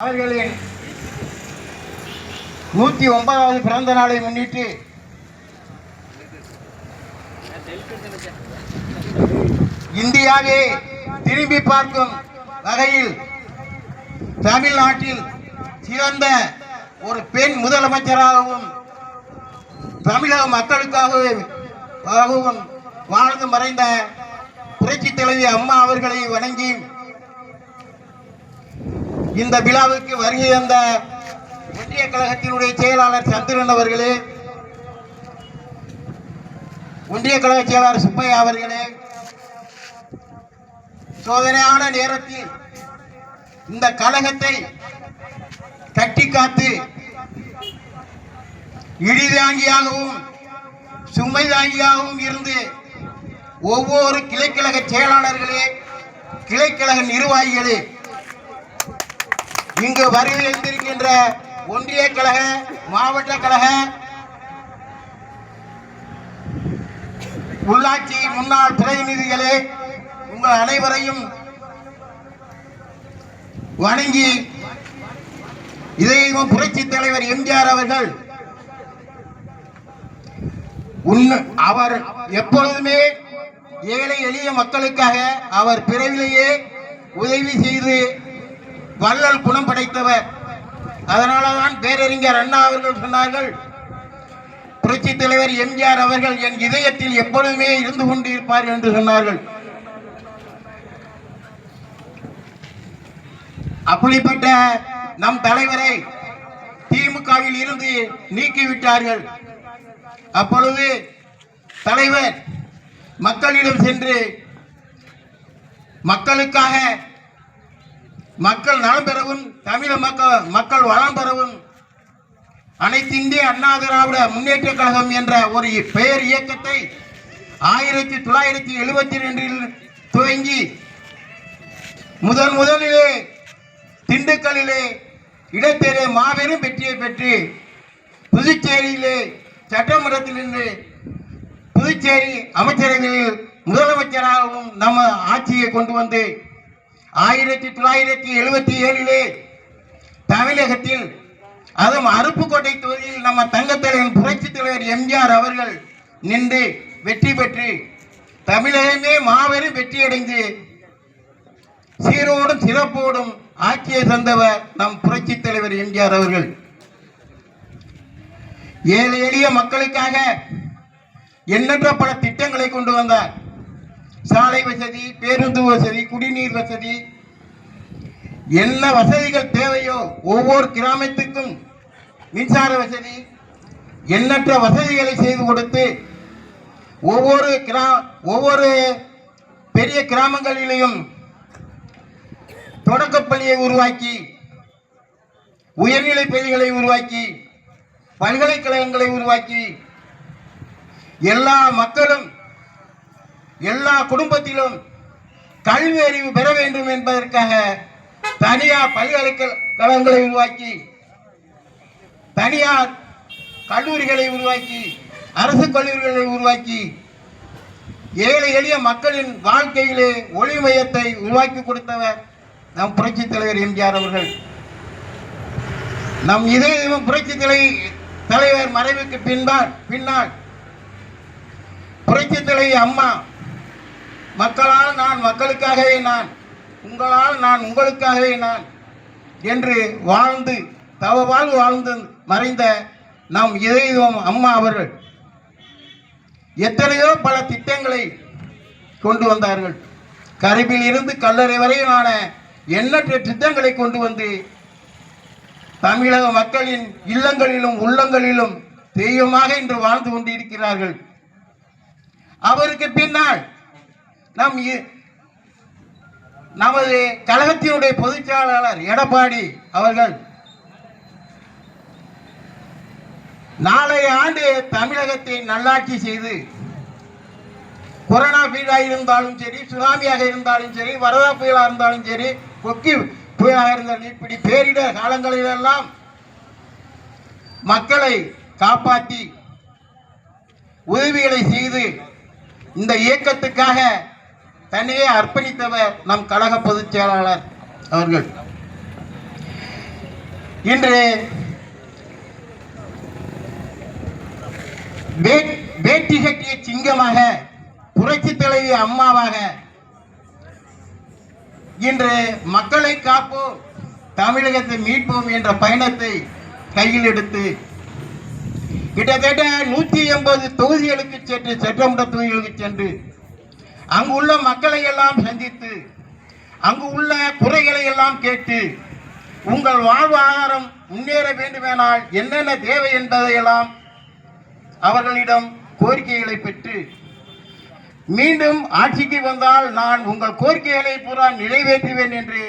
அவர்களின் 109வது பிறந்த நாளை முன்னிட்டு இந்தியாவை திரும்பி பார்க்கும் வகையில் தமிழ்நாட்டில் சிறந்த ஒரு பெண் முதலமைச்சராகவும் தமிழக மக்களுக்காகவும் வாழ்ந்து மறைந்த புரட்சி தலைவி அம்மா அவர்களை வணங்கி இந்த விழாவுக்கு வருகை தந்த ஒன்றிய கழகத்தினுடைய செயலாளர் சந்திரன் அவர்களே, ஒன்றிய கழக செயலாளர் சுப்பையா அவர்களே, சோதனையான நேரத்தில் இந்த கழகத்தை கட்டி காத்து இடிதாங்கியாகவும் சுமை தாங்கியாகவும் இருந்து ஒவ்வொரு கிளைக்கழக செயலாளர்களே, கிளைக்கழக நிர்வாகிகளே, இங்கு வருகை எழுந்திருக்கின்ற ஒன்றிய கழக, மாவட்ட கழக, உள்ளாட்சி முன்னாள் பிரதிநிதிகளே, உங்கள் அனைவரையும் வணங்கி இதையும் புரட்சி தலைவர் எம்ஜிஆர் அவர்கள் அவர் எப்பொழுதுமே ஏழை எளிய மக்களுக்காக அவர் பிறவிலேயே உதவி செய்து வள்ளல் குணம் படைத்தவர். அதனாலதான் பேரறிஞர் அண்ணா அவர்கள் சொன்னார்கள், புரட்சி தலைவர் எம்ஜிஆர் அவர்கள் என் இதயத்தில் எப்பொழுதுமே இருந்து கொண்டிருப்பார் என்று சொன்னார்கள். அப்படிப்பட்ட நம் தலைவரை திமுகவில் இருந்து நீக்கிவிட்டார்கள். அப்பொழுது தலைவர் மக்களிடம் சென்று மக்களுக்காக மக்கள் நலம் பெறவும் தமிழக மக்கள் வளம் பெறவும் அனைத்து இந்திய அண்ணா திராவிட முன்னேற்ற கழகம் என்ற ஒரு பெயர் இயக்கத்தை 1972 துவங்கி முதலிலே திண்டுக்கல்லிலே இடைத்தேர்தலை மாபெரும் வெற்றியை பெற்று புதுச்சேரியிலே சட்டமன்றத்திலிருந்து புதுச்சேரி அமைச்சரவையில் முதலமைச்சராகவும் நம்ம ஆட்சியை கொண்டு வந்து 1977 தமிழகத்தில் அதுவும் அருப்புக்கோட்டை தொகுதியில் நம்ம தங்கத்தலைவன் புரட்சி தலைவர் எம்ஜிஆர் அவர்கள் நின்று வெற்றி பெற்று தமிழகமே மாபெரும் வெற்றியடைந்து சீரோடும் சிறப்போடும் ஆட்சியை தந்தவர் நம் புரட்சி தலைவர் எம்ஜிஆர் அவர்கள். ஏழை எளிய மக்களுக்காக எண்ணற்ற பல திட்டங்களை கொண்டு வந்தார். சாலை வசதி, பேருந்து வசதி, குடிநீர் வசதி, என்ன வசதிகள் தேவையோ ஒவ்வொரு கிராமத்துக்கும் மின்சார வசதி, எண்ணற்ற வசதிகளை செய்து கொடுத்து ஒவ்வொரு பெரிய கிராமங்களிலும் தொடக்கப்பள்ளியை உருவாக்கி, உயர்நிலை பள்ளிகளை உருவாக்கி, பல்கலைக்கழகங்களை உருவாக்கி, எல்லா மக்களும் எல்லா குடும்பத்திலும் கல்வி அறிவு பெற வேண்டும் என்பதற்காக தனியார் பல்கலைக்கழகங்களை உருவாக்கி, தனியார் கல்லூரிகளை உருவாக்கி, அரசு கல்லூரிகளை உருவாக்கி, ஏழை எளிய மக்களின் வாழ்க்கையிலே ஒளி மையத்தை உருவாக்கி கொடுத்தவர் நம் புரட்சி தலைவர் எம்ஜிஆர் அவர்கள். நம் இதயம் புரட்சி தலைவர் மறைவுக்கு பின்னால் புரட்சி தலைவி அம்மா மக்களால் நான் மக்களுக்காகவே நான், உங்களால் நான் உங்களுக்காகவே நான் என்று வாழ்ந்து மறைந்த நம் இதயம் அம்மா அவர்கள் எத்தனையோ பல திட்டங்களை கொண்டு வந்தார்கள். கருவில் இருந்து கல்லறை வரையிலான எண்ணற்ற திட்டங்களை கொண்டு வந்து தமிழக மக்களின் இல்லங்களிலும் உள்ளங்களிலும் தெய்வமாக இன்று வாழ்ந்து கொண்டிருக்கிறார்கள். அவருக்கு பின்னால் நமது கழகத்தினுடைய பொதுச் செயலாளர் எடப்பாடி அவர்கள் நாளைய ஆண்டு தமிழகத்தை நல்லாட்சி செய்து கொரோனா பீடாக இருந்தாலும் சரி, சுனாமியாக இருந்தாலும் சரி, வரதா புயலாக இருந்தாலும் சரி, கொக்கி புயலாக இருந்தாலும் இப்படி பேரிடர் காலங்களிலெல்லாம் மக்களை காப்பாற்றி உதவிகளை செய்து இந்த இயக்கத்துக்காக தன்னையே அர்ப்பணித்தவர் நம் கழக பொதுச் செயலாளர் அவர்கள். இன்று வேட்டி கட்டிய சிங்கமாக புரட்சி தலைவி அம்மாவாக இன்று மக்களை காப்போம், தமிழகத்தை மீட்போம் என்ற பயணத்தை கையில் எடுத்து கிட்டத்தட்ட 180 தொகுதிகளுக்கு சென்று சட்டமன்ற தொகுதிகளுக்கு சென்று அங்குள்ள மக்களை எல்லாம் சந்தித்து அங்கு உள்ள குறைகளை எல்லாம் கேட்டு உங்கள் வாழ்வாதாரம் முன்னேற வேண்டுமானால் என்னென்ன தேவை என்பதையெல்லாம் அவர்களிடம் கோரிக்கைகளை பெற்று மீண்டும் ஆட்சிக்கு வந்தால் நான் உங்கள் கோரிக்கைகளை பூரா நிறைவேற்றுவேன் என்று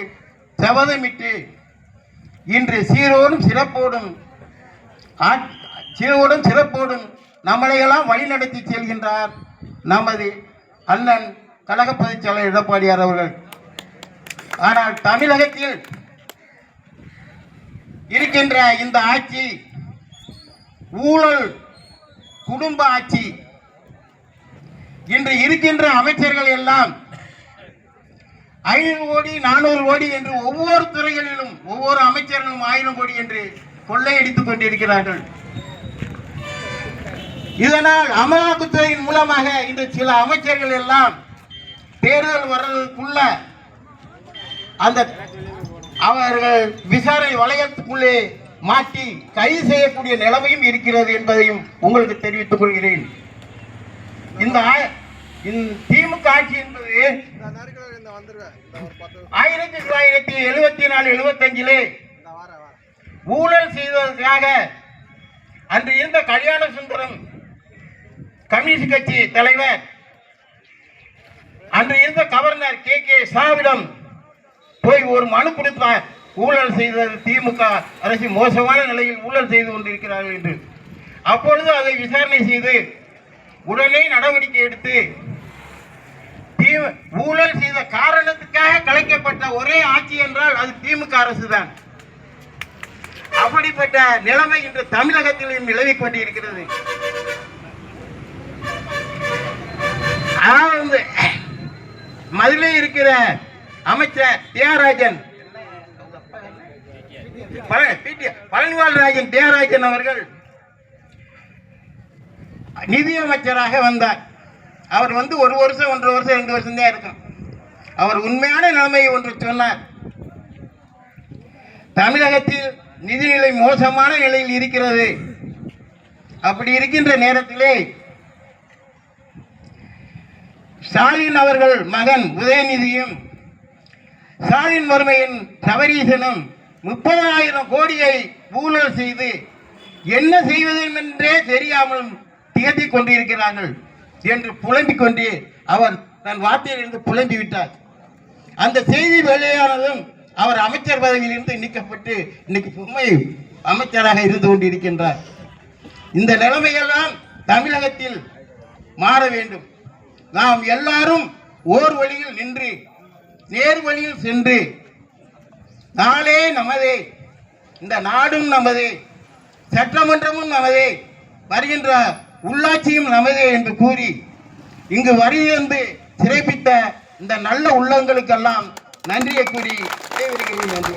சபதமிட்டு இன்று சீரோடும் சிறப்போடும் நம்மளையெல்லாம் வழிநடத்தி செல்கின்றார் நமது அண்ணன் கழக பொதுச் செயலாளர் எடப்பாடியார் அவர்கள். ஆனால் தமிழகத்தில் இருக்கின்ற இந்த ஆட்சி ஊழல் குடும்ப ஆட்சி. இன்று இருக்கின்ற அமைச்சர்கள் எல்லாம் 500 கோடி 400 கோடி என்று ஒவ்வொரு துறைகளிலும் ஒவ்வொரு அமைச்சர்களும் 1000 கோடி என்று கொள்ளையடித்துக் கொண்டிருக்கிறார்கள். இதனால் அமலாக்கத்துறையின் மூலமாக இன்று சில அமைச்சர்கள் எல்லாம் தேர்தல் வர்றதுக்குள்ள அந்த அவர்கள் விசாரணை வளையத்துக்குள்ளே மாட்டி கைது செய்யக்கூடிய நிலைமையும் இருக்கிறது என்பதையும் உங்களுக்கு தெரிவித்துக் கொள்கிறேன். இந்த திமுக ஆட்சி என்பது 1974-75 ஊழல் செய்வதற்காக அன்று இருந்த கல்யாண சுந்தரம் கம்யூனிஸ்ட் கட்சி தலைவர் அன்று இருந்த கவர்னர் கே ஷாவிடம் போய் ஒரு மனு கொடுத்தார். ஊழல் செய்தது திமுக அரசு மோசமான நிலையில் ஊழல் செய்து கொண்டிருக்கிறார்கள் என்று. அப்பொழுது அதை விசாரணை செய்து உடனே நடவடிக்கை எடுத்து ஊழல் செய்த காரணத்துக்காக கலைக்கப்பட்ட ஒரே ஆட்சி என்றால் அது திமுக அரசு தான். அப்படிப்பட்ட நிலைமை இன்று தமிழகத்தில் நிலவிக் கொண்டிருக்கிறது. அதாவது மதுரை இருக்கிற அமைச்சர் தியாகராஜன் பழனிவால்ராஜன் தியாகராஜன் அவர்கள் நிதியமைச்சராக வந்தார். அவர் வந்து 1 வருஷம் 1.5 வருஷம் 2 வருஷம் தான் இருக்கும். அவர் உண்மையான நிலைமையை ஒன்று சொன்னார். தமிழகத்தில் நிதிநிலை மோசமான நிலையில் இருக்கிறது. அப்படி இருக்கின்ற நேரத்திலே ஸ்டாலின் அவர்கள் மகன் உதயநிதியும் ஸ்டாலின் வறுமையின் சபரீசனும் 30,000 கோடியை ஊழல் செய்து என்ன செய்வது என்றே தெரியாமல் திகழ்த்திக் கொண்டிருக்கிறார்கள் என்று புலம்பிக் கொண்டு அவர் தன் வார்த்தையிலிருந்து புலம்பி விட்டார். அந்த செய்தி வெளியானதும் அவர் அமைச்சர் பதவியிலிருந்து நீக்கப்பட்டு இன்னைக்கு பொம்மை அமைச்சராக இருந்து கொண்டிருக்கின்றார். இந்த நிலைமையெல்லாம் தமிழகத்தில் மாற வேண்டும். நாம் எல்லாரும் ஓர் வழியில் நின்று நேர் வழியில் சென்று நாளே நமதே, இந்த நாடும் நமதே, சட்டமன்றமும் நமதே, வருகின்ற உள்ளாட்சியும் நமதே என்று கூறி இங்கு வருகிறது சிறப்பித்த இந்த நல்ல உள்ளங்களுக்கெல்லாம் நன்றியை கூறி நன்றி.